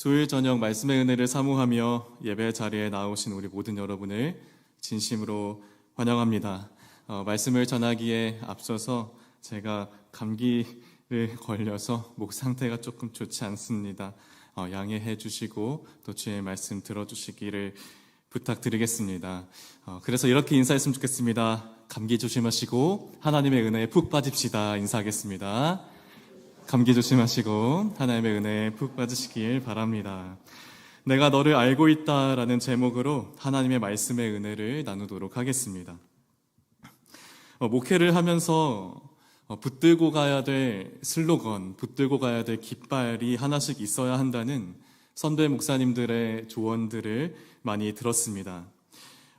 수요일 저녁 말씀의 은혜를 사모하며 예배 자리에 나오신 우리 모든 여러분을 진심으로 환영합니다. 말씀을 전하기에 앞서서 제가 감기를 걸려서 목 상태가 조금 좋지 않습니다. 양해해 주시고 또 주의 말씀 들어주시기를 부탁드리겠습니다. 그래서 이렇게 인사했으면 좋겠습니다. 감기 조심하시고 하나님의 은혜에 푹 빠집시다. 인사하겠습니다. 감기 조심하시고 하나님의 은혜에 푹 빠지시길 바랍니다. 내가 너를 알고 있다라는 제목으로 하나님의 말씀의 은혜를 나누도록 하겠습니다. 목회를 하면서 붙들고 가야 될 슬로건, 붙들고 가야 될 깃발이 하나씩 있어야 한다는 선배 목사님들의 조언들을 많이 들었습니다.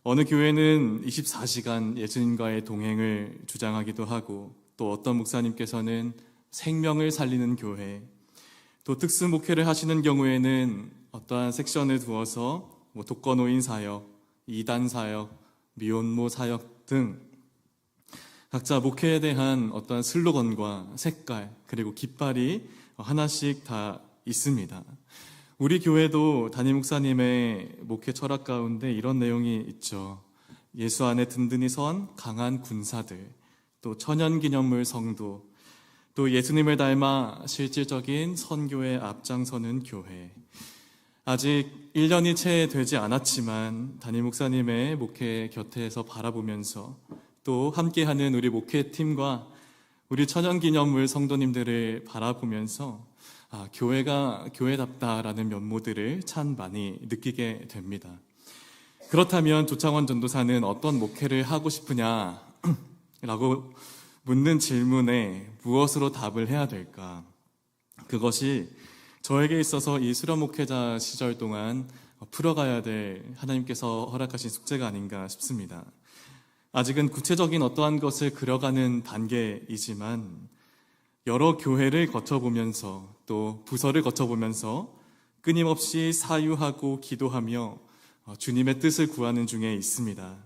어느 교회는 24시간 예수님과의 동행을 주장하기도 하고, 또 어떤 목사님께서는 생명을 살리는 교회, 또 특수 목회를 하시는 경우에는 어떠한 섹션을 두어서 독거노인 사역, 이단 사역, 미혼모 사역 등 각자 목회에 대한 어떠한 슬로건과 색깔 그리고 깃발이 하나씩 다 있습니다. 우리 교회도 담임 목사님의 목회 철학 가운데 이런 내용이 있죠. 예수 안에 든든히 선 강한 군사들, 또 천연기념물 성도, 또 예수님을 닮아 실질적인 선교에 앞장서는 교회. 아직 1년이 채 되지 않았지만 담임 목사님의 목회 곁에서 바라보면서 또 함께하는 우리 목회팀과 우리 천연기념물 성도님들을 바라보면서 교회가 교회답다라는 면모들을 참 많이 느끼게 됩니다. 그렇다면 조창원 전도사는 어떤 목회를 하고 싶으냐? 라고 묻는 질문에 무엇으로 답을 해야 될까? 그것이 저에게 있어서 이 수련 목회자 시절 동안 풀어가야 될 하나님께서 허락하신 숙제가 아닌가 싶습니다. 아직은 구체적인 어떠한 것을 그려가는 단계이지만 여러 교회를 거쳐보면서 또 부서를 거쳐보면서 끊임없이 사유하고 기도하며 주님의 뜻을 구하는 중에 있습니다.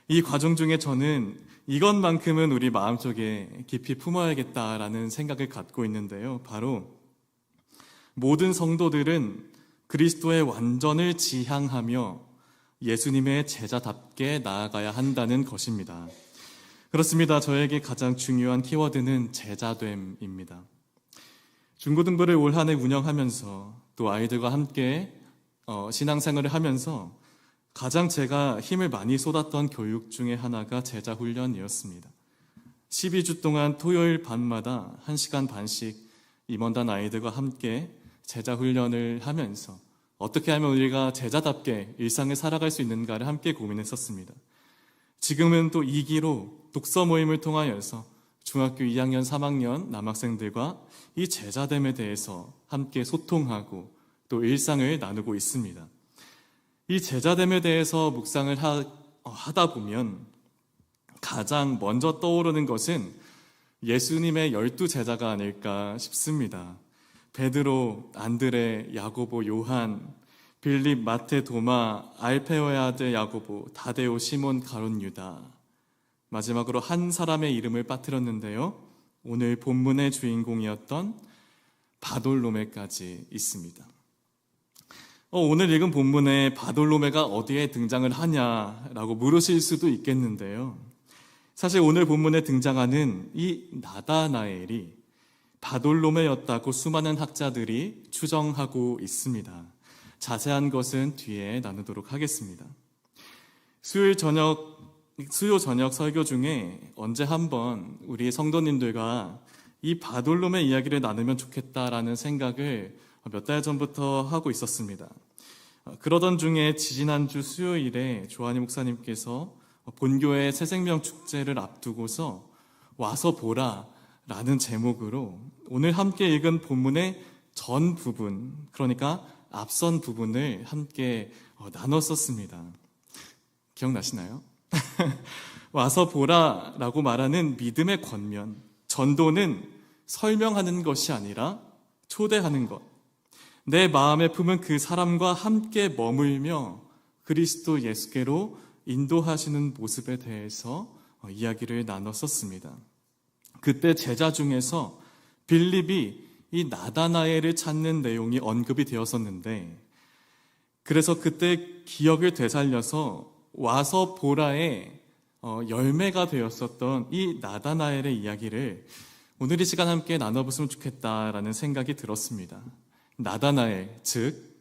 이 과정 중에 저는 이것만큼은 우리 마음속에 깊이 품어야겠다라는 생각을 갖고 있는데요. 바로 모든 성도들은 그리스도의 완전을 지향하며 예수님의 제자답게 나아가야 한다는 것입니다. 그렇습니다. 저에게 가장 중요한 키워드는 제자됨입니다. 중고등부를 올 한 해 운영하면서 또 아이들과 함께 신앙생활을 하면서 가장 제가 힘을 많이 쏟았던 교육 중에 하나가 제자훈련이었습니다. 12주 동안 토요일 밤마다 1시간 반씩 임원단 아이들과 함께 제자훈련을 하면서 어떻게 하면 우리가 제자답게 일상을 살아갈 수 있는가를 함께 고민했었습니다. 지금은 또 2기로 독서 모임을 통하여서 중학교 2학년, 3학년 남학생들과 이 제자됨에 대해서 함께 소통하고 또 일상을 나누고 있습니다. 이 제자됨에 대해서 묵상을 하다 보면 가장 먼저 떠오르는 것은 예수님의 12제자가 아닐까 싶습니다. 베드로, 안드레, 야고보, 요한, 빌립, 마테, 도마, 알페오의 아들 야고보, 다데오, 시몬, 가룟, 유다. 마지막으로 한 사람의 이름을 빠뜨렸는데요. 오늘 본문의 주인공이었던 바돌로메까지 있습니다. 오늘 읽은 본문에 바돌로메가 어디에 등장을 하냐라고 물으실 수도 있겠는데요. 사실 오늘 본문에 등장하는 이 나다나엘이 바돌로메였다고 수많은 학자들이 추정하고 있습니다. 자세한 것은 뒤에 나누도록 하겠습니다. 수요 저녁 설교 중에 언제 한번 우리 성도님들과 이 바돌로메 이야기를 나누면 좋겠다라는 생각을 몇 달 전부터 하고 있었습니다. 그러던 중에 지지난주 수요일에 조한희 목사님께서 본교회 새생명 축제를 앞두고서 와서 보라 라는 제목으로 오늘 함께 읽은 본문의 전 부분, 그러니까 앞선 부분을 함께 나눴었습니다. 기억나시나요? 와서 보라 라고 말하는 믿음의 권면, 전도는 설명하는 것이 아니라 초대하는 것, 내 마음에 품은 그 사람과 함께 머물며 그리스도 예수께로 인도하시는 모습에 대해서 이야기를 나눴었습니다. 그때 제자 중에서 빌립이 이 나다나엘을 찾는 내용이 언급이 되었었는데, 그래서 그때 기억을 되살려서 와서 보라의 열매가 되었었던 이 나다나엘의 이야기를 오늘 이 시간 함께 나눠봤으면 좋겠다라는 생각이 들었습니다. 나다나엘, 즉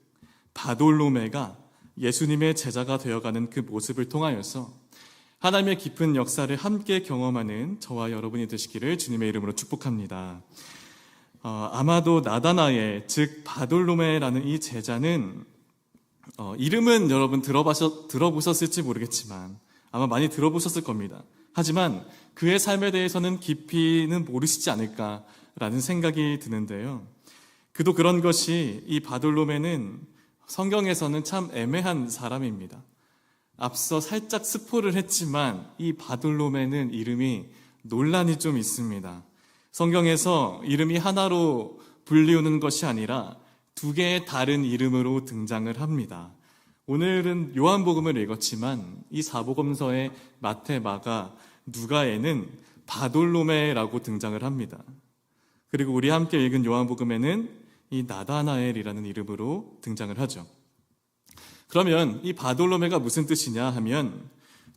바돌로메가 예수님의 제자가 되어가는 그 모습을 통하여서 하나님의 깊은 역사를 함께 경험하는 저와 여러분이 되시기를 주님의 이름으로 축복합니다. 아마도 나다나엘, 즉 바돌로메라는 이 제자는 이름은 여러분 들어보셨을지 모르겠지만 아마 많이 들어보셨을 겁니다. 하지만 그의 삶에 대해서는 깊이는 모르시지 않을까라는 생각이 드는데요. 그도 그런 것이 이 바돌로메는 성경에서는 참 애매한 사람입니다. 앞서 살짝 스포를 했지만 이 바돌로메는 이름이 논란이 좀 있습니다. 성경에서 이름이 하나로 불리우는 것이 아니라 두 개의 다른 이름으로 등장을 합니다. 오늘은 요한복음을 읽었지만 이 사복음서의 마태, 마가, 누가에는 바돌로메라고 등장을 합니다. 그리고 우리 함께 읽은 요한복음에는 이 나다나엘이라는 이름으로 등장을 하죠. 그러면 이 바돌로메가 무슨 뜻이냐 하면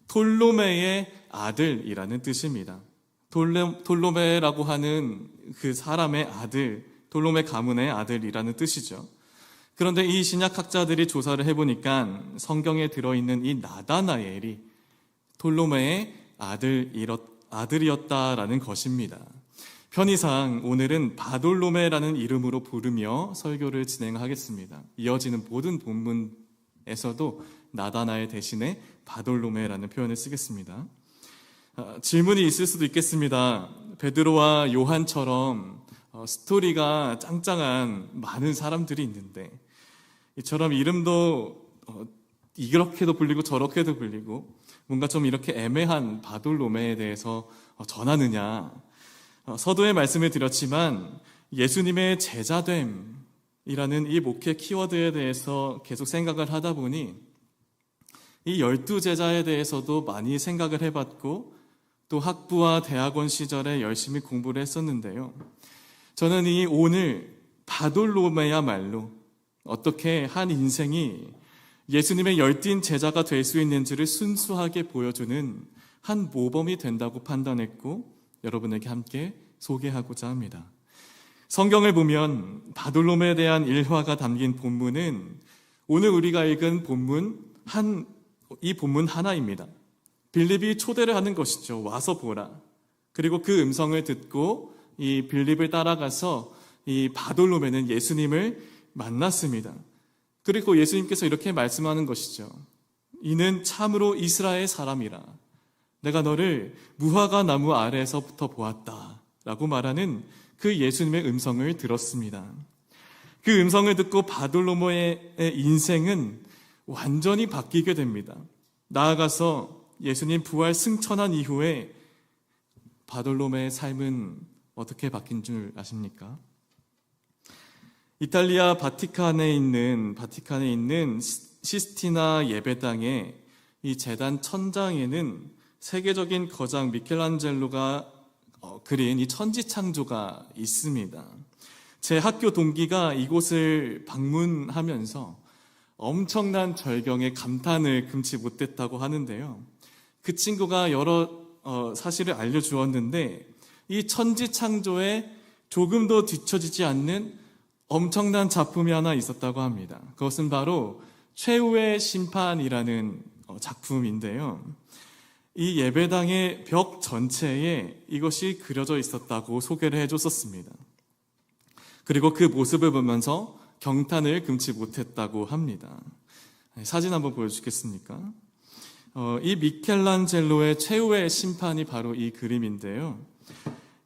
톨로메의 아들이라는 뜻입니다. 톨로메라고 하는 그 사람의 아들, 톨로메 가문의 아들이라는 뜻이죠. 그런데 이 신약학자들이 조사를 해보니까 성경에 들어있는 이 나다나엘이 톨로메의 아들이었다라는 것입니다. 편의상 오늘은 바돌로메라는 이름으로 부르며 설교를 진행하겠습니다. 이어지는 모든 본문에서도 나다나엘 대신에 바돌로메라는 표현을 쓰겠습니다. 질문이 있을 수도 있겠습니다. 베드로와 요한처럼 스토리가 짱짱한 많은 사람들이 있는데 이처럼 이름도 이렇게도 불리고 저렇게도 불리고 뭔가 좀 이렇게 애매한 바돌로메에 대해서 전하느냐. 서두에 말씀을 드렸지만 예수님의 제자됨이라는 이 목회 키워드에 대해서 계속 생각을 하다 보니 이 12제자에 대해서도 많이 생각을 해봤고 또 학부와 대학원 시절에 열심히 공부를 했었는데요. 저는 이 오늘 바돌로메야말로 어떻게 한 인생이 예수님의 열띤 제자가 될 수 있는지를 순수하게 보여주는 한 모범이 된다고 판단했고 여러분에게 함께 소개하고자 합니다. 성경을 보면 바돌로메에 대한 일화가 담긴 본문은 오늘 우리가 읽은 이 본문 하나입니다. 빌립이 초대를 하는 것이죠. 와서 보라. 그리고 그 음성을 듣고 이 빌립을 따라가서 이 바돌로메는 예수님을 만났습니다. 그리고 예수님께서 이렇게 말씀하는 것이죠. 이는 참으로 이스라엘 사람이라. 내가 너를 무화과 나무 아래에서부터 보았다. 라고 말하는 그 예수님의 음성을 들었습니다. 그 음성을 듣고 바돌로메의 인생은 완전히 바뀌게 됩니다. 나아가서 예수님 부활 승천한 이후에 바돌로메의 삶은 어떻게 바뀐 줄 아십니까? 이탈리아 바티칸에 있는 시스티나 예배당의 이 제단 천장에는 세계적인 거장 미켈란젤로가 그린 이 천지창조가 있습니다. 제 학교 동기가 이곳을 방문하면서 엄청난 절경에 감탄을 금치 못했다고 하는데요. 그 친구가 여러 사실을 알려주었는데 이 천지창조에 조금도 뒤처지지 않는 엄청난 작품이 하나 있었다고 합니다. 그것은 바로 최후의 심판이라는 작품인데요. 이 예배당의 벽 전체에 이것이 그려져 있었다고 소개를 해줬었습니다. 그리고 그 모습을 보면서 경탄을 금치 못했다고 합니다. 사진 한번 보여주겠습니까? 이 미켈란젤로의 최후의 심판이 바로 이 그림인데요.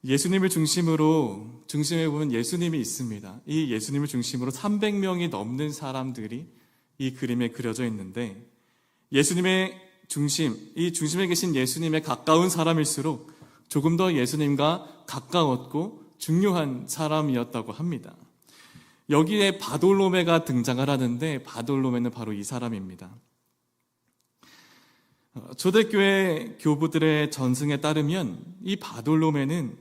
예수님을 중심에 보면 예수님이 있습니다. 이 예수님을 중심으로 300명이 넘는 사람들이 이 그림에 그려져 있는데 예수님의 이 중심에 계신 예수님에 가까운 사람일수록 조금 더 예수님과 가까웠고 중요한 사람이었다고 합니다. 여기에 바돌로메가 등장을 하는데 바돌로메는 바로 이 사람입니다. 초대교회 교부들의 전승에 따르면 이 바돌로메는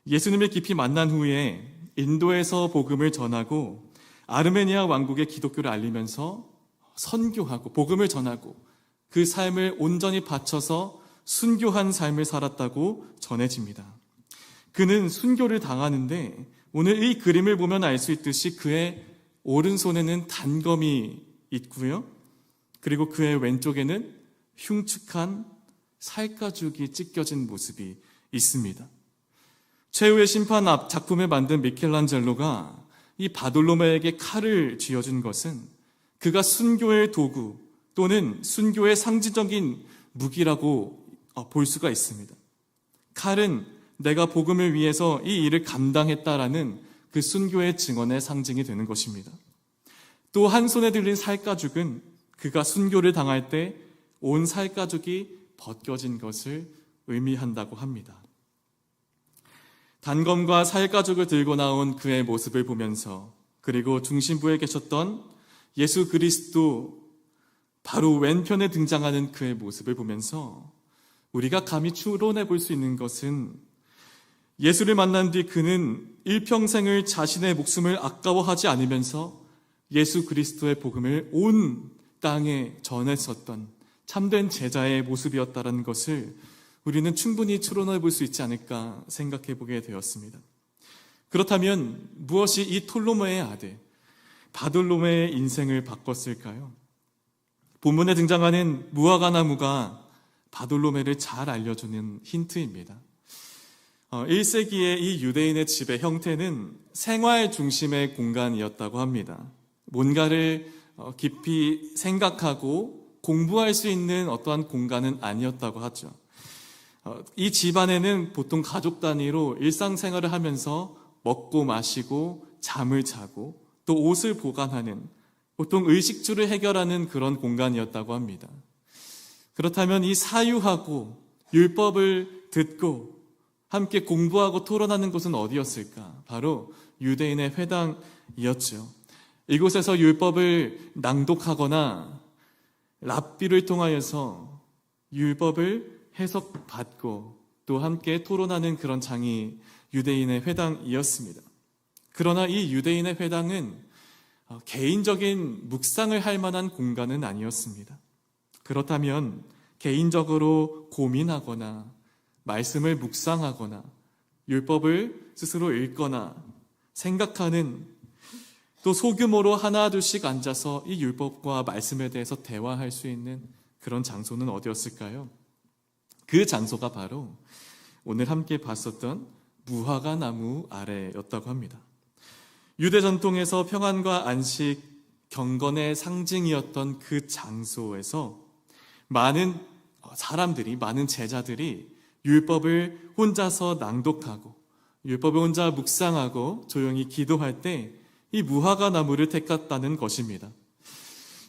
예수님을 깊이 만난 후에 인도에서 복음을 전하고 아르메니아 왕국의 기독교를 알리면서 선교하고 복음을 전하고 그 삶을 온전히 바쳐서 순교한 삶을 살았다고 전해집니다. 그는 순교를 당하는데 오늘 이 그림을 보면 알 수 있듯이 그의 오른손에는 단검이 있고요. 그리고 그의 왼쪽에는 흉측한 살가죽이 찢겨진 모습이 있습니다. 최후의 심판 앞 작품을 만든 미켈란젤로가 이 바돌로메에게 칼을 쥐어준 것은 그가 순교의 도구 또는 순교의 상징적인 무기라고 볼 수가 있습니다. 칼은 내가 복음을 위해서 이 일을 감당했다라는 그 순교의 증언의 상징이 되는 것입니다. 또 한 손에 들린 살가죽은 그가 순교를 당할 때 온 살가죽이 벗겨진 것을 의미한다고 합니다. 단검과 살가죽을 들고 나온 그의 모습을 보면서 그리고 중심부에 계셨던 예수 그리스도 바로 왼편에 등장하는 그의 모습을 보면서 우리가 감히 추론해 볼 수 있는 것은 예수를 만난 뒤 그는 일평생을 자신의 목숨을 아까워하지 않으면서 예수 그리스도의 복음을 온 땅에 전했었던 참된 제자의 모습이었다는 것을 우리는 충분히 추론해 볼 수 있지 않을까 생각해 보게 되었습니다. 그렇다면 무엇이 이 톨로메의 아들 바돌로메의 인생을 바꿨을까요? 본문에 등장하는 무화과 나무가 바돌로메를 잘 알려주는 힌트입니다. 1세기의 이 유대인의 집의 형태는 생활 중심의 공간이었다고 합니다. 뭔가를 깊이 생각하고 공부할 수 있는 어떠한 공간은 아니었다고 하죠. 이 집안에는 보통 가족 단위로 일상생활을 하면서 먹고 마시고 잠을 자고 또 옷을 보관하는 보통 의식주를 해결하는 그런 공간이었다고 합니다. 그렇다면 이 사유하고 율법을 듣고 함께 공부하고 토론하는 곳은 어디였을까? 바로 유대인의 회당이었죠. 이곳에서 율법을 낭독하거나 랍비를 통하여서 율법을 해석받고 또 함께 토론하는 그런 장이 유대인의 회당이었습니다. 그러나 이 유대인의 회당은 개인적인 묵상을 할 만한 공간은 아니었습니다. 그렇다면 개인적으로 고민하거나 말씀을 묵상하거나 율법을 스스로 읽거나 생각하는 또 소규모로 하나둘씩 앉아서 이 율법과 말씀에 대해서 대화할 수 있는 그런 장소는 어디였을까요? 그 장소가 바로 오늘 함께 봤었던 무화과 나무 아래였다고 합니다. 유대 전통에서 평안과 안식, 경건의 상징이었던 그 장소에서 많은 사람들이, 많은 제자들이 율법을 혼자서 낭독하고 율법을 혼자 묵상하고 조용히 기도할 때 이 무화과 나무를 택했다는 것입니다.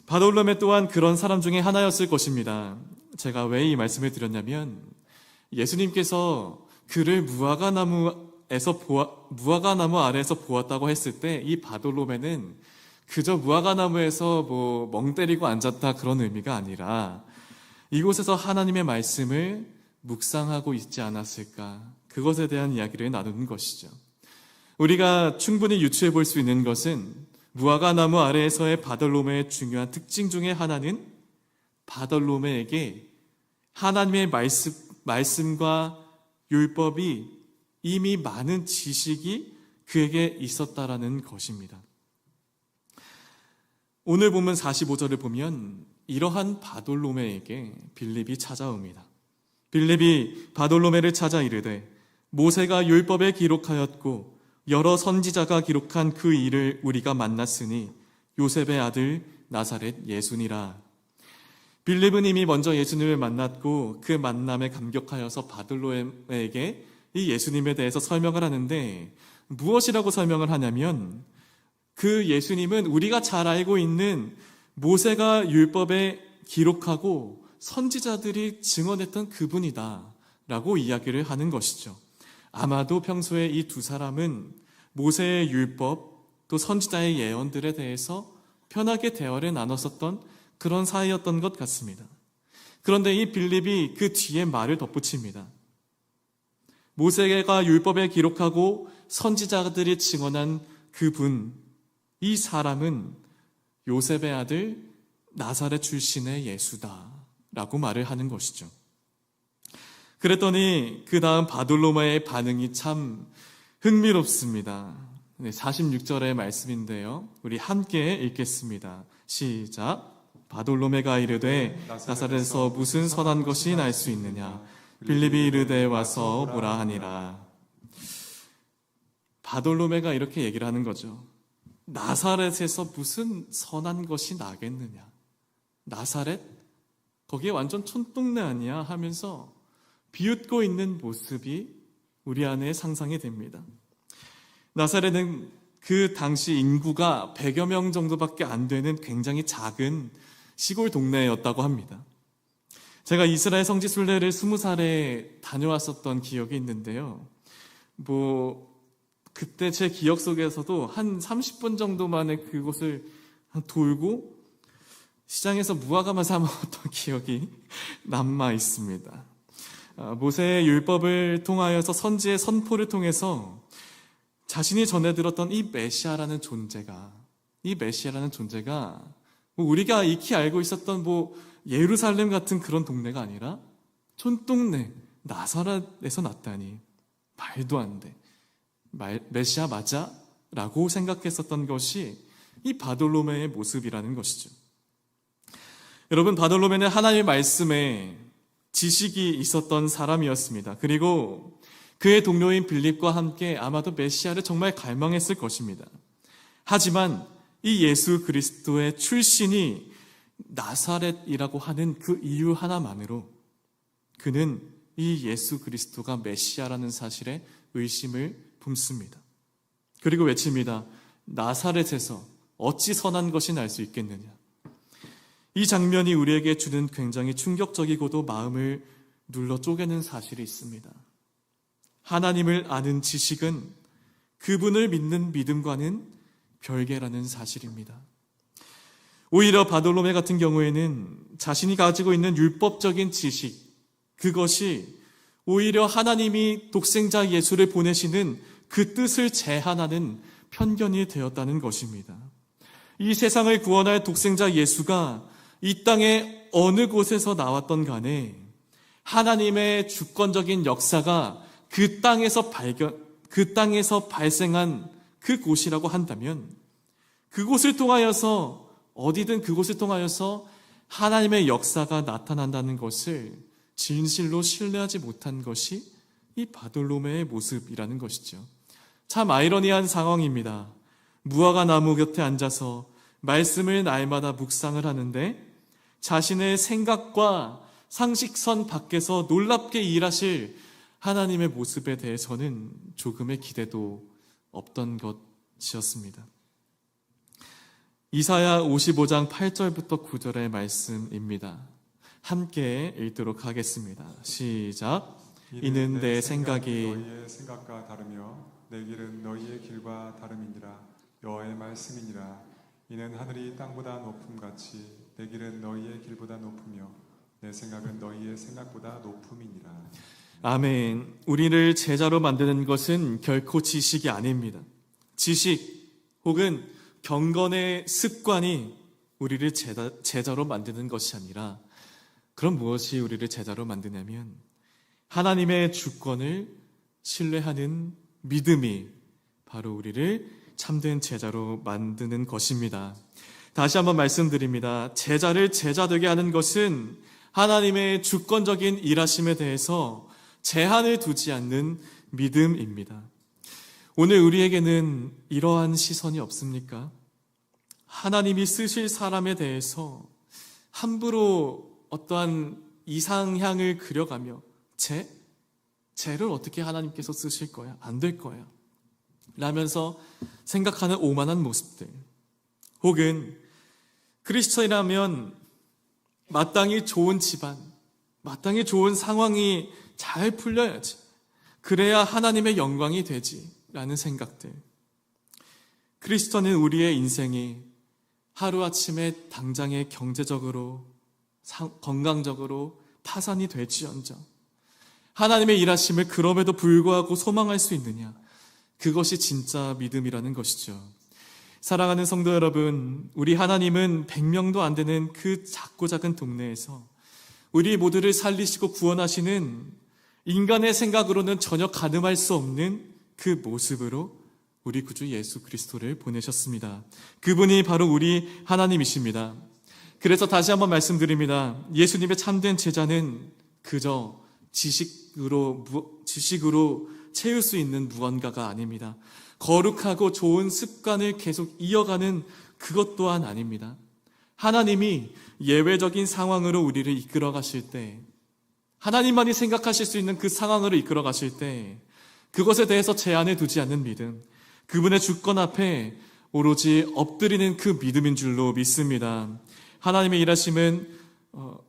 바돌로메 또한 그런 사람 중에 하나였을 것입니다. 제가 왜 이 말씀을 드렸냐면 예수님께서 그를 무화과 나무 아래에서 보았다고 했을 때 이 바돌로메는 그저 무화과 나무에서 멍 때리고 앉았다 그런 의미가 아니라 이곳에서 하나님의 말씀을 묵상하고 있지 않았을까, 그것에 대한 이야기를 나누는 것이죠. 우리가 충분히 유추해 볼 수 있는 것은 무화과 나무 아래에서의 바돌로메의 중요한 특징 중에 하나는 바돌로메에게 하나님의 말씀과 율법이 이미 많은 지식이 그에게 있었다라는 것입니다. 오늘 본문 45절을 보면 이러한 바돌로메에게 빌립이 찾아옵니다. 빌립이 바돌로메를 찾아 이르되 모세가 율법에 기록하였고 여러 선지자가 기록한 그 일을 우리가 만났으니 요셉의 아들 나사렛 예수니라. 빌립은 이미 먼저 예수님을 만났고 그 만남에 감격하여서 바돌로메에게 이 예수님에 대해서 설명을 하는데 무엇이라고 설명을 하냐면 그 예수님은 우리가 잘 알고 있는 모세가 율법에 기록하고 선지자들이 증언했던 그분이다 라고 이야기를 하는 것이죠. 아마도 평소에 이 두 사람은 모세의 율법 또 선지자의 예언들에 대해서 편하게 대화를 나눴었던 그런 사이였던 것 같습니다. 그런데 이 빌립이 그 뒤에 말을 덧붙입니다. 모세가 율법에 기록하고 선지자들이 증언한 그분, 이 사람은 요셉의 아들 나사렛 출신의 예수다라고 말을 하는 것이죠. 그랬더니 그 다음 바돌로메의 반응이 참 흥미롭습니다. 46절의 말씀인데요. 우리 함께 읽겠습니다. 시작. 바돌로메가 이르되 나사렛에서 무슨 선한 것이 날 수 있느냐? 빌립이 이르되 와서 보라 하니라. 바돌로메가 이렇게 얘기를 하는 거죠. 나사렛에서 무슨 선한 것이 나겠느냐? 나사렛? 거기에 완전 촌동네 아니야? 하면서 비웃고 있는 모습이 우리 안에 상상이 됩니다. 나사렛은 그 당시 인구가 100여 명 정도밖에 안 되는 굉장히 작은 시골 동네였다고 합니다. 제가 이스라엘 성지순례를 20살에 다녀왔었던 기억이 있는데요. 그때 제 기억 속에서도 한 30분 정도 만에 그곳을 돌고 시장에서 무화과만 사 먹었던 기억이 남아 있습니다. 모세의 율법을 통하여서 선지의 선포를 통해서 자신이 전해 들었던 이 메시아라는 존재가 우리가 익히 알고 있었던 예루살렘 같은 그런 동네가 아니라 촌동네 나사렛에서 났다니 말도 안 돼. 메시아 맞아? 라고 생각했었던 것이 이 바돌로메의 모습이라는 것이죠. 여러분, 바돌로메는 하나님의 말씀에 지식이 있었던 사람이었습니다. 그리고 그의 동료인 빌립과 함께 아마도 메시아를 정말 갈망했을 것입니다. 하지만 이 예수 그리스도의 출신이 나사렛이라고 하는 그 이유 하나만으로 그는 이 예수 그리스도가 메시아라는 사실에 의심을 품습니다. 그리고 외칩니다. 나사렛에서 어찌 선한 것이 날 수 있겠느냐. 이 장면이 우리에게 주는 굉장히 충격적이고도 마음을 눌러 쪼개는 사실이 있습니다. 하나님을 아는 지식은 그분을 믿는 믿음과는 별개라는 사실입니다. 오히려 바돌로메 같은 경우에는 자신이 가지고 있는 율법적인 지식, 그것이 오히려 하나님이 독생자 예수를 보내시는 그 뜻을 제한하는 편견이 되었다는 것입니다. 이 세상을 구원할 독생자 예수가 이 땅의 어느 곳에서 나왔던 간에 하나님의 주권적인 역사가 그 땅에서 발생한 그곳이라고 한다면 그곳을 통하여서 어디든 그곳을 통하여서 하나님의 역사가 나타난다는 것을 진실로 신뢰하지 못한 것이 이 바돌로메의 모습이라는 것이죠. 참 아이러니한 상황입니다. 무화과 나무 곁에 앉아서 말씀을 날마다 묵상을 하는데 자신의 생각과 상식선 밖에서 놀랍게 일하실 하나님의 모습에 대해서는 조금의 기대도 없던 것이었습니다. 이사야 55장 8절부터 9절의 말씀입니다. 함께 읽도록 하겠습니다. 시작. 이는 내 생각이 너희의 생각과 다르며 내 길은 너희의 길과 다름이니라. 여호와의 말씀이니라. 이는 하늘이 땅보다 높음같이 내 길은 너희의 길보다 높으며 내 생각은 너희의 생각보다 높음이니라. 아멘. 우리를 제자로 만드는 것은 결코 지식이 아닙니다. 지식 혹은 경건의 습관이 우리를 제자로 만드는 것이 아니라 그럼 무엇이 우리를 제자로 만드냐면 하나님의 주권을 신뢰하는 믿음이 바로 우리를 참된 제자로 만드는 것입니다. 다시 한번 말씀드립니다. 제자를 제자되게 하는 것은 하나님의 주권적인 일하심에 대해서 제한을 두지 않는 믿음입니다. 오늘 우리에게는 이러한 시선이 없습니까? 하나님이 쓰실 사람에 대해서 함부로 어떠한 이상향을 그려가며 쟤를 어떻게 하나님께서 쓰실 거야? 안 될 거야. 라면서 생각하는 오만한 모습들. 혹은 크리스천이라면 마땅히 좋은 집안, 마땅히 좋은 상황이 잘 풀려야지. 그래야 하나님의 영광이 되지. 라는 생각들. 크리스천은 우리의 인생이 하루아침에 당장에 경제적으로, 건강적으로 파산이 될지언정 하나님의 일하심을 그럼에도 불구하고 소망할 수 있느냐? 그것이 진짜 믿음이라는 것이죠. 사랑하는 성도 여러분, 우리 하나님은 100명도 안 되는 그 작고 작은 동네에서 우리 모두를 살리시고 구원하시는 인간의 생각으로는 전혀 가늠할 수 없는 그 모습으로 우리 구주 예수 그리스도를 보내셨습니다. 그분이 바로 우리 하나님이십니다. 그래서 다시 한번 말씀드립니다. 예수님의 참된 제자는 그저 지식으로 채울 수 있는 무언가가 아닙니다. 거룩하고 좋은 습관을 계속 이어가는 그것 또한 아닙니다. 하나님이 예외적인 상황으로 우리를 이끌어 가실 때, 하나님만이 생각하실 수 있는 그 상황으로 이끌어 가실 때 그것에 대해서 제한해 두지 않는 믿음, 그분의 주권 앞에 오로지 엎드리는 그 믿음인 줄로 믿습니다. 하나님의 일하심은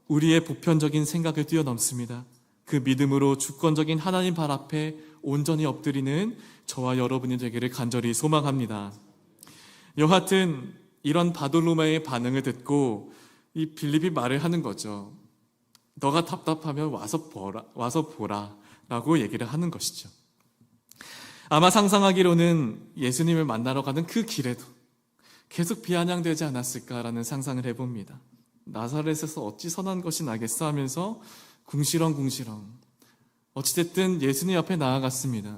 우리의 보편적인 생각을 뛰어넘습니다. 그 믿음으로 주권적인 하나님 발 앞에 온전히 엎드리는 저와 여러분이 되기를 간절히 소망합니다. 여하튼 이런 바돌로마의 반응을 듣고 이 빌립이 말을 하는 거죠. 너가 답답하면 와서 보라 라고 얘기를 하는 것이죠. 아마 상상하기로는 예수님을 만나러 가는 그 길에도 계속 비아냥되지 않았을까라는 상상을 해봅니다. 나사렛에서 어찌 선한 것이 나겠어 하면서 궁시렁궁시렁 어찌됐든 예수님 앞에 나아갔습니다.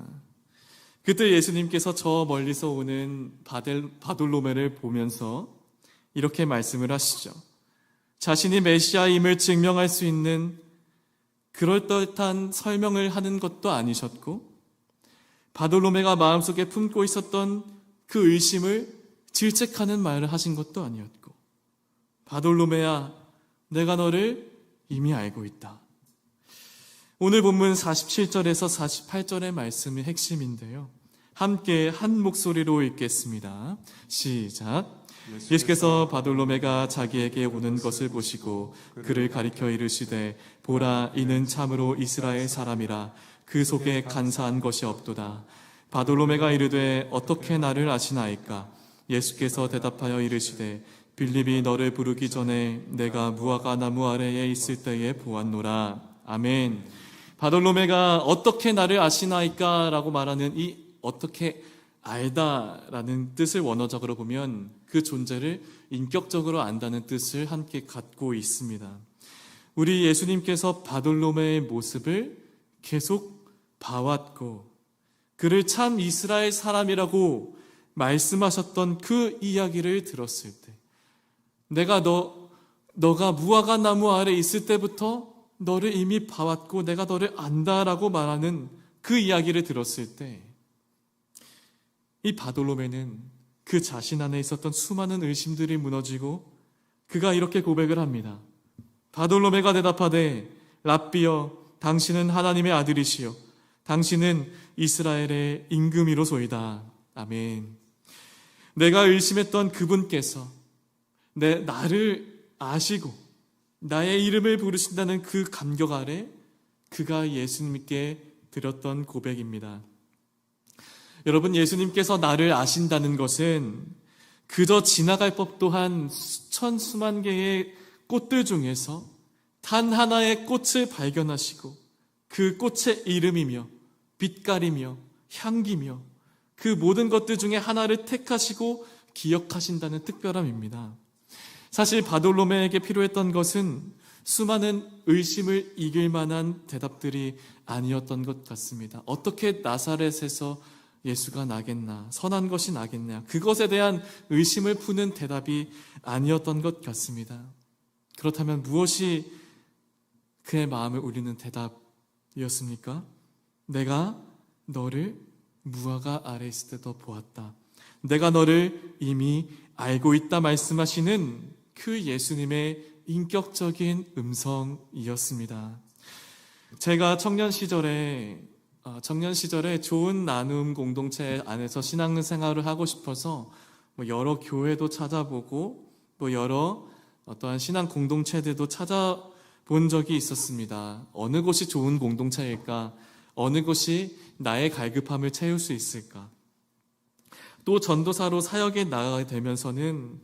그때 예수님께서 저 멀리서 오는 바돌로메를 보면서 이렇게 말씀을 하시죠. 자신이 메시아임을 증명할 수 있는 그럴듯한 설명을 하는 것도 아니셨고, 바돌로메가 마음속에 품고 있었던 그 의심을 질책하는 말을 하신 것도 아니었고, 바돌로메야, 내가 너를 이미 알고 있다. 오늘 본문 47절에서 48절의 말씀이 핵심인데요. 함께 한 목소리로 읽겠습니다. 시작. 예수께서 바돌로메가 자기에게 오는 것을 보시고 그를 가리켜 이르시되 보라, 이는 참으로 이스라엘 사람이라 그 속에 간사한 것이 없도다. 바돌로메가 이르되 어떻게 나를 아시나이까? 예수께서 대답하여 이르시되 빌립이 너를 부르기 전에 내가 무화과 나무 아래에 있을 때에 보았노라. 아멘. 바돌로메가 어떻게 나를 아시나이까? 라고 말하는 이 어떻게 알다라는 뜻을 원어적으로 보면 그 존재를 인격적으로 안다는 뜻을 함께 갖고 있습니다. 우리 예수님께서 바돌로메의 모습을 계속 봐왔고 그를 참 이스라엘 사람이라고 말씀하셨던 그 이야기를 들었을 때, 내가 너가 무화과 나무 아래 있을 때부터 너를 이미 봐왔고 내가 너를 안다라고 말하는 그 이야기를 들었을 때, 이 바돌로메는 그 자신 안에 있었던 수많은 의심들이 무너지고 그가 이렇게 고백을 합니다. 바돌로메가 대답하되 랍비여, 당신은 하나님의 아들이시여 당신은 이스라엘의 임금이로소이다. 아멘. 내가 의심했던 그분께서 나를 아시고 나의 이름을 부르신다는 그 감격 아래 그가 예수님께 드렸던 고백입니다. 여러분, 예수님께서 나를 아신다는 것은 그저 지나갈 법도 한 수만 개의 꽃들 중에서 단 하나의 꽃을 발견하시고 그 꽃의 이름이며 빛깔이며 향기며 그 모든 것들 중에 하나를 택하시고 기억하신다는 특별함입니다. 사실 바돌로메에게 필요했던 것은 수많은 의심을 이길 만한 대답들이 아니었던 것 같습니다. 어떻게 나사렛에서 예수가 나겠나, 선한 것이 나겠냐, 그것에 대한 의심을 푸는 대답이 아니었던 것 같습니다. 그렇다면 무엇이 그의 마음을 울리는 대답이었습니까? 내가 너를 무화과 아래 있을 때도 보았다. 내가 너를 이미 알고 있다 말씀하시는 그 예수님의 인격적인 음성이었습니다. 제가 청년 시절에 좋은 나눔 공동체 안에서 신앙생활을 하고 싶어서 여러 교회도 찾아보고 또 여러 어떠한 신앙 공동체들도 찾아본 적이 있었습니다. 어느 곳이 좋은 공동체일까? 어느 곳이 나의 갈급함을 채울 수 있을까? 또 전도사로 사역에 나가게 되면서는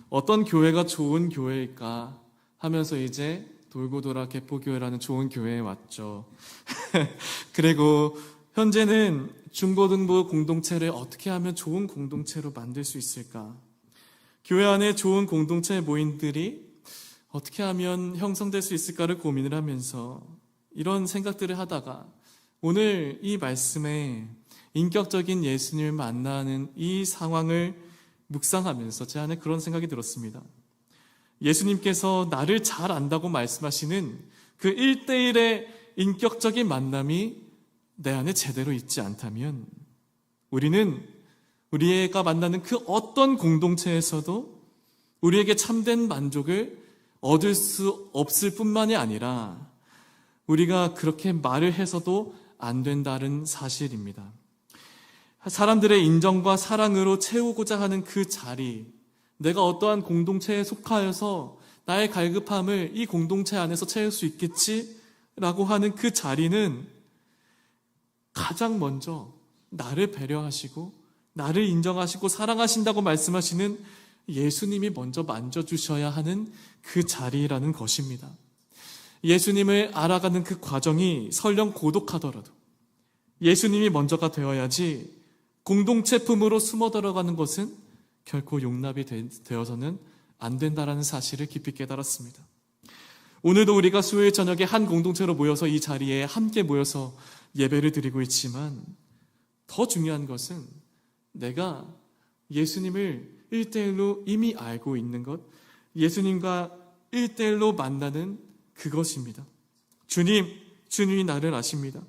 어떤 교회가 좋은 교회일까 하면서 이제 돌고 돌아 개포교회라는 좋은 교회에 왔죠. 그리고 현재는 중고등부 공동체를 어떻게 하면 좋은 공동체로 만들 수 있을까? 교회 안에 좋은 공동체 모임들이 어떻게 하면 형성될 수 있을까를 고민을 하면서 이런 생각들을 하다가 오늘 이 말씀에 인격적인 예수님을 만나는 이 상황을 묵상하면서 제 안에 그런 생각이 들었습니다. 예수님께서 나를 잘 안다고 말씀하시는 그 1대1의 인격적인 만남이 내 안에 제대로 있지 않다면 우리는 우리가 만나는 그 어떤 공동체에서도 우리에게 참된 만족을 얻을 수 없을 뿐만이 아니라 우리가 그렇게 말을 해서도 안 된다는 사실입니다. 사람들의 인정과 사랑으로 채우고자 하는 그 자리, 내가 어떠한 공동체에 속하여서 나의 갈급함을 이 공동체 안에서 채울 수 있겠지라고 하는 그 자리는 가장 먼저 나를 배려하시고 나를 인정하시고 사랑하신다고 말씀하시는 예수님이 먼저 만져주셔야 하는 그 자리라는 것입니다. 예수님을 알아가는 그 과정이 설령 고독하더라도 예수님이 먼저가 되어야지 공동체 품으로 숨어 들어가는 것은 결코 용납이 되어서는 안 된다라는 사실을 깊이 깨달았습니다. 오늘도 우리가 수요일 저녁에 한 공동체로 모여서 이 자리에 함께 모여서 예배를 드리고 있지만 더 중요한 것은 내가 예수님을 1대1로 이미 알고 있는 것, 예수님과 1대1로 만나는 그것입니다. 주님이 나를 아십니다.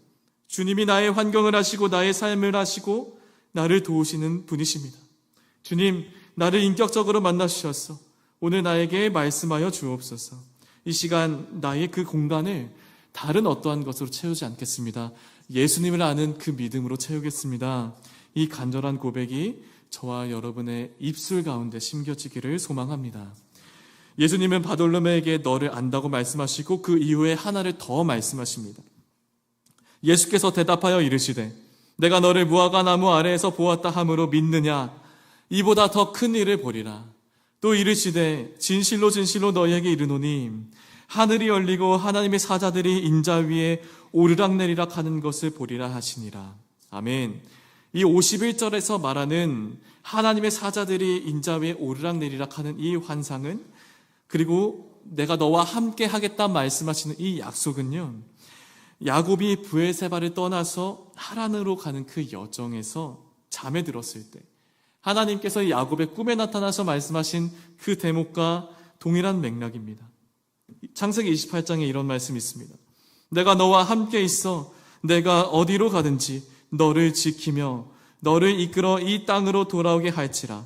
주님이 나의 환경을 아시고 나의 삶을 아시고 나를 도우시는 분이십니다. 주님, 나를 인격적으로 만나주셔서 오늘 나에게 말씀하여 주옵소서. 이 시간 나의 그 공간을 다른 어떠한 것으로 채우지 않겠습니다. 예수님을 아는 그 믿음으로 채우겠습니다. 이 간절한 고백이 저와 여러분의 입술 가운데 심겨지기를 소망합니다. 예수님은 바돌로메에게 너를 안다고 말씀하시고 그 이후에 하나를 더 말씀하십니다. 예수께서 대답하여 이르시되 내가 너를 무화과 나무 아래에서 보았다 함으로 믿느냐? 이보다 더 큰 일을 보리라. 또 이르시되 진실로 진실로 너희에게 이르노니 하늘이 열리고 하나님의 사자들이 인자 위에 오르락내리락 하는 것을 보리라 하시니라. 아멘. 이 51절에서 말하는 하나님의 사자들이 인자 위에 오르락내리락 하는 이 환상은, 그리고 내가 너와 함께 하겠다 말씀하시는 이 약속은요, 야곱이 브엘세바를 떠나서 하란으로 가는 그 여정에서 잠에 들었을 때 하나님께서 야곱의 꿈에 나타나서 말씀하신 그 대목과 동일한 맥락입니다. 창세기 28장에 이런 말씀이 있습니다. 내가 너와 함께 있어 내가 어디로 가든지 너를 지키며 너를 이끌어 이 땅으로 돌아오게 할지라.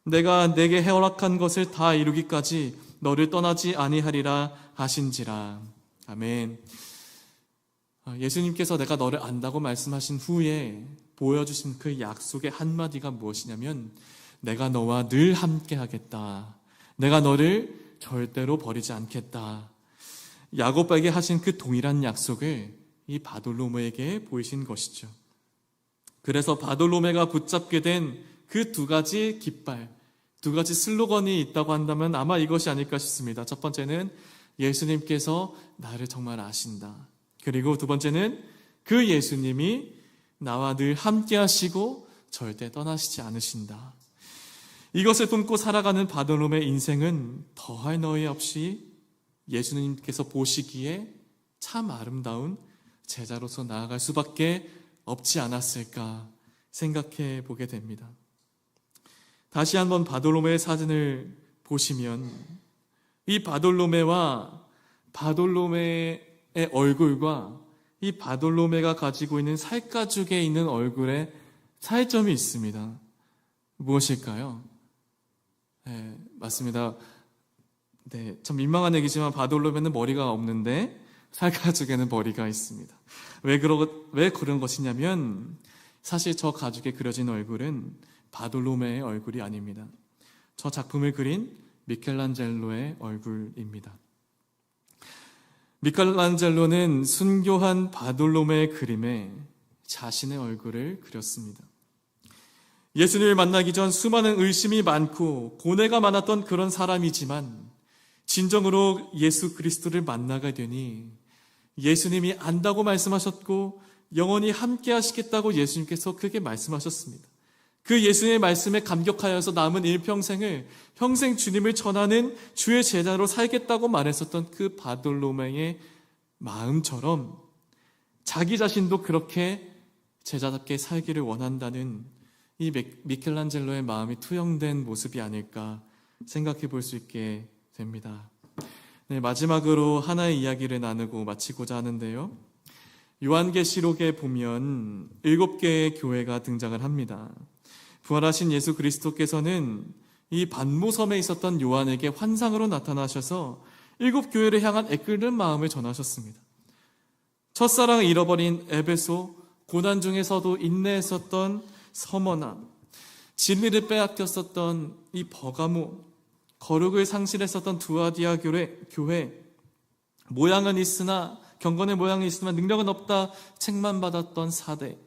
내가 내게 허락한 것을 다 이루기까지 너를 떠나지 아니하리라 하신지라. 아멘. 예수님께서 내가 너를 안다고 말씀하신 후에 보여주신 그 약속의 한마디가 무엇이냐면 내가 너와 늘 함께 하겠다. 내가 너를 절대로 버리지 않겠다. 야곱에게 하신 그 동일한 약속을 이 바돌로메에게 보이신 것이죠. 그래서 바돌로메가 붙잡게 된 그 두 가지 깃발, 두 가지 슬로건이 있다고 한다면 아마 이것이 아닐까 싶습니다. 첫 번째는 예수님께서 나를 정말 아신다. 그리고 두 번째는 그 예수님이 나와 늘 함께 하시고 절대 떠나시지 않으신다. 이것을 품고 살아가는 바돌로메의 인생은 더할 너위 없이 예수님께서 보시기에 참 아름다운 제자로서 나아갈 수밖에 없지 않았을까 생각해 보게 됩니다. 다시 한번 바돌로메의 사진을 보시면 이 바돌로메와 바돌로메의 얼굴과 이 바돌로메가 가지고 있는 살가죽에 있는 얼굴에 차이점이 있습니다. 무엇일까요? 네, 맞습니다. 네, 참 민망한 얘기지만 바돌로메는 머리가 없는데 살가죽에는 머리가 있습니다. 왜 그런 것이냐면 사실 저 가죽에 그려진 얼굴은 바돌로메의 얼굴이 아닙니다. 저 작품을 그린 미켈란젤로의 얼굴입니다. 미켈란젤로는 순교한 바돌로메의 그림에 자신의 얼굴을 그렸습니다. 예수님을 만나기 전 수많은 의심이 많고 고뇌가 많았던 그런 사람이지만 진정으로 예수 그리스도를 만나게 되니 예수님이 안다고 말씀하셨고 영원히 함께 하시겠다고 예수님께서 크게 말씀하셨습니다. 그 예수님의 말씀에 감격하여서 남은 일평생을 평생 주님을 전하는 주의 제자로 살겠다고 말했었던 그 바돌로메의 마음처럼 자기 자신도 그렇게 제자답게 살기를 원한다는 이 미켈란젤로의 마음이 투영된 모습이 아닐까 생각해 볼 수 있게 됩니다. 네, 마지막으로 하나의 이야기를 나누고 마치고자 하는데요. 요한계시록에 보면 7개의 교회가 등장을 합니다. 부활하신 예수 그리스도께서는 이 반모섬에 있었던 요한에게 환상으로 나타나셔서 7교회를 향한 애끓는 마음을 전하셨습니다. 첫사랑을 잃어버린 에베소, 고난 중에서도 인내했었던 서머나, 진리를 빼앗겼었던 이 버가모, 거룩을 상실했었던 두아디아 교회, 모양은 있으나 경건의 모양이 있으나 능력은 없다 책만 받았던 사대,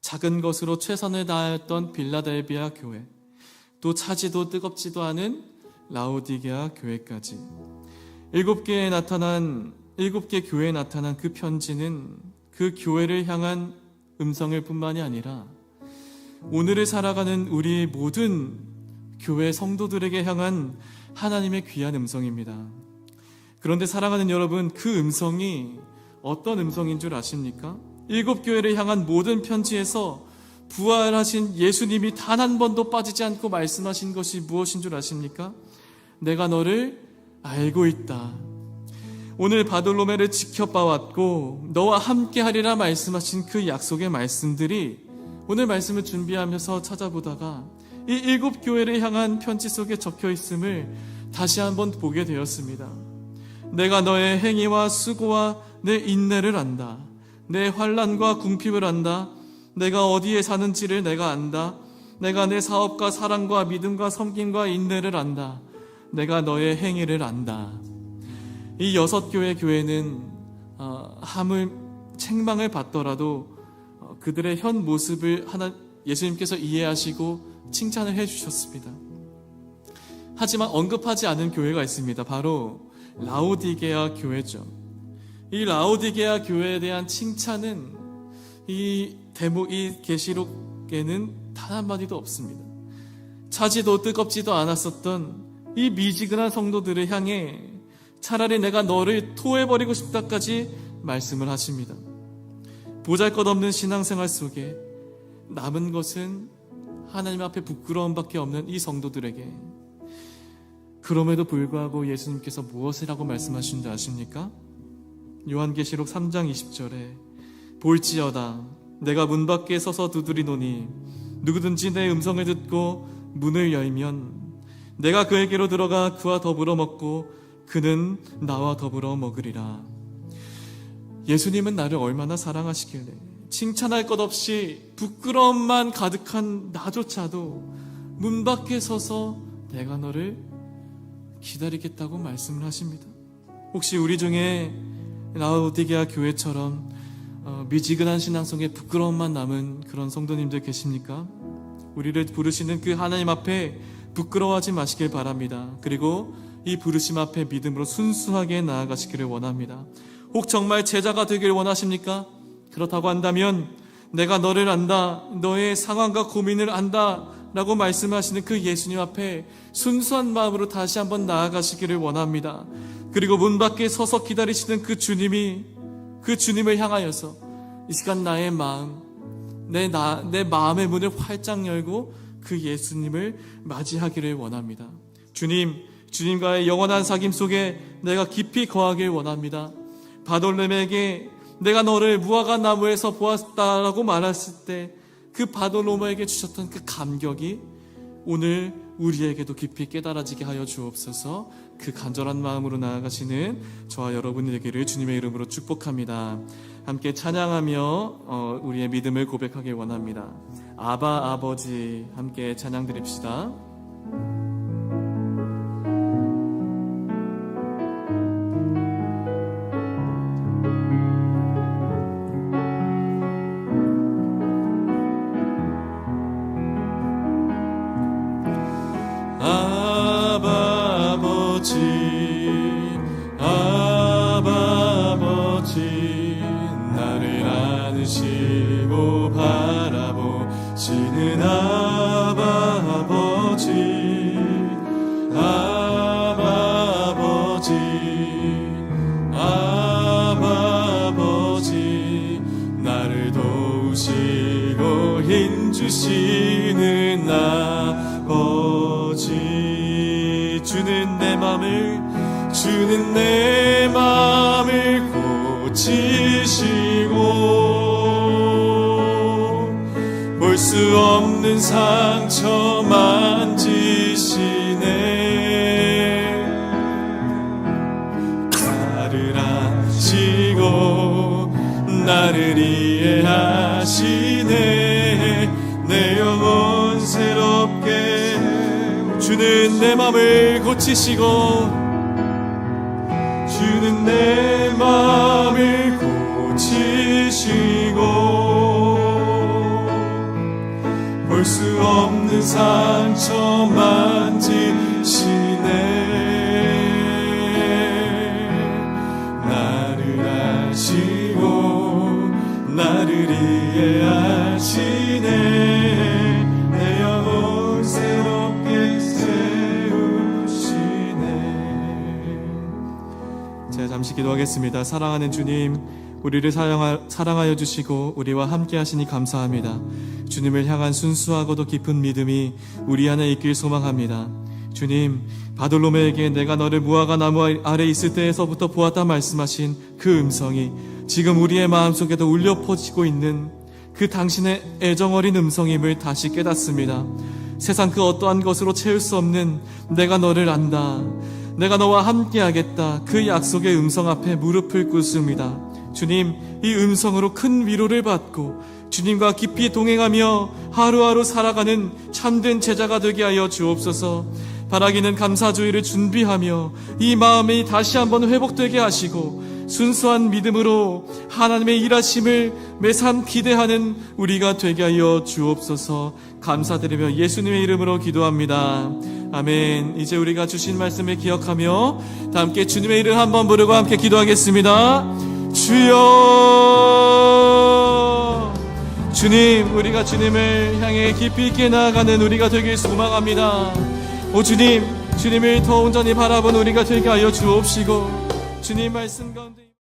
작은 것으로 최선을 다했던 빌라델비아 교회, 또 차지도 뜨겁지도 않은 라오디게아 교회까지 7개 교회에 나타난 그 편지는 그 교회를 향한 음성일 뿐만이 아니라 오늘을 살아가는 우리 모든 교회 성도들에게 향한 하나님의 귀한 음성입니다. 그런데 사랑하는 여러분, 그 음성이 어떤 음성인 줄 아십니까? 7교회를 향한 모든 편지에서 부활하신 예수님이 단 한 번도 빠지지 않고 말씀하신 것이 무엇인 줄 아십니까? 내가 너를 알고 있다. 오늘 바돌로메를 지켜봐왔고 너와 함께 하리라 말씀하신 그 약속의 말씀들이 오늘 말씀을 준비하면서 찾아보다가 이 7교회를 향한 편지 속에 적혀 있음을 다시 한번 보게 되었습니다. 내가 너의 행위와 수고와 내 인내를 안다. 내 환난과 궁핍을 안다. 내가 어디에 사는지를 내가 안다. 내가 내 사업과 사랑과 믿음과 섬김과 인내를 안다. 내가 너의 행위를 안다. 이 6교회 교회는 함을 책망을 받더라도 그들의 현 모습을 예수님께서 이해하시고 칭찬을 해주셨습니다. 하지만 언급하지 않은 교회가 있습니다. 바로 라오디게아 교회죠. 이 라오디게아 교회에 대한 칭찬은 이 계시록에는 단 한마디도 없습니다. 차지도 뜨겁지도 않았었던 이 미지근한 성도들을 향해 차라리 내가 너를 토해버리고 싶다까지 말씀을 하십니다. 보잘것없는 신앙생활 속에 남은 것은 하나님 앞에 부끄러움밖에 없는 이 성도들에게 그럼에도 불구하고 예수님께서 무엇이라고 말씀하신 줄 아십니까? 요한계시록 3장 20절에 볼지어다 내가 문 밖에 서서 두드리노니 누구든지 내 음성을 듣고 문을 열면 내가 그에게로 들어가 그와 더불어 먹고 그는 나와 더불어 먹으리라. 예수님은 나를 얼마나 사랑하시길래 칭찬할 것 없이 부끄러움만 가득한 나조차도 문 밖에 서서 내가 너를 기다리겠다고 말씀을 하십니다. 혹시 우리 중에 라오디게아 교회처럼 미지근한 신앙 속에 부끄러움만 남은 그런 성도님들 계십니까? 우리를 부르시는 그 하나님 앞에 부끄러워하지 마시길 바랍니다. 그리고 이 부르심 앞에 믿음으로 순수하게 나아가시기를 원합니다. 혹 정말 제자가 되길 원하십니까? 그렇다고 한다면 내가 너를 안다, 너의 상황과 고민을 안다 라고 말씀하시는 그 예수님 앞에 순수한 마음으로 다시 한번 나아가시기를 원합니다. 그리고 문 밖에 서서 기다리시는 그 주님을 향하여서 이 시간 나의 마음, 내 마음의 문을 활짝 열고 그 예수님을 맞이하기를 원합니다. 주님과의 영원한 사귐 속에 내가 깊이 거하길 원합니다. 바돌로메에게 내가 너를 무화과 나무에서 보았다라고 말했을 때 그 바돌로메에게 주셨던 그 감격이 오늘 우리에게도 깊이 깨달아지게 하여 주옵소서. 그 간절한 마음으로 나아가시는 저와 여러분이 되기를 주님의 이름으로 축복합니다. 함께 찬양하며 우리의 믿음을 고백하길 원합니다. 아바 아버지, 함께 찬양 드립시다. 아바 아버지 아버지 나를 도우시고 힘주시는 아버지 주는 내 맘을 고치시고 볼 수 없는 상처 만지시네 나를 아시고 나를 이해하시네 내 영혼 새롭게 주는 내 맘을 고치시고 주는 내 맘을 고치시고 볼 수 없는 상처 만지시네 나를 아시고 나를 이해하시네 내 영혼 새롭게 세우시네. 자, 잠시 기도하겠습니다. 사랑하는 주님, 우리를 사랑하여 주시고 우리와 함께 하시니 감사합니다. 주님을 향한 순수하고도 깊은 믿음이 우리 안에 있길 소망합니다. 주님, 바돌로메에게 내가 너를 무화과 나무 아래 있을 때에서부터 보았다 말씀하신 그 음성이 지금 우리의 마음속에도 울려 퍼지고 있는 그 당신의 애정어린 음성임을 다시 깨닫습니다. 세상 그 어떠한 것으로 채울 수 없는 내가 너를 안다, 내가 너와 함께하겠다, 그 약속의 음성 앞에 무릎을 꿇습니다. 주님, 이 음성으로 큰 위로를 받고 주님과 깊이 동행하며 하루하루 살아가는 참된 제자가 되게 하여 주옵소서. 바라기는 감사주의를 준비하며 이 마음이 다시 한번 회복되게 하시고 순수한 믿음으로 하나님의 일하심을 매삼 기대하는 우리가 되게 하여 주옵소서. 감사드리며 예수님의 이름으로 기도합니다. 아멘. 이제 우리가 주신 말씀을 기억하며 다 함께 주님의 이름 한번 부르고 함께 기도하겠습니다. 주여. 주님, 우리가 주님을 향해 깊이 있게 나아가는 우리가 되길 소망합니다. 오 주님, 주님을 더 온전히 바라본 우리가 되게 하여 주옵시고 주님 말씀 가운데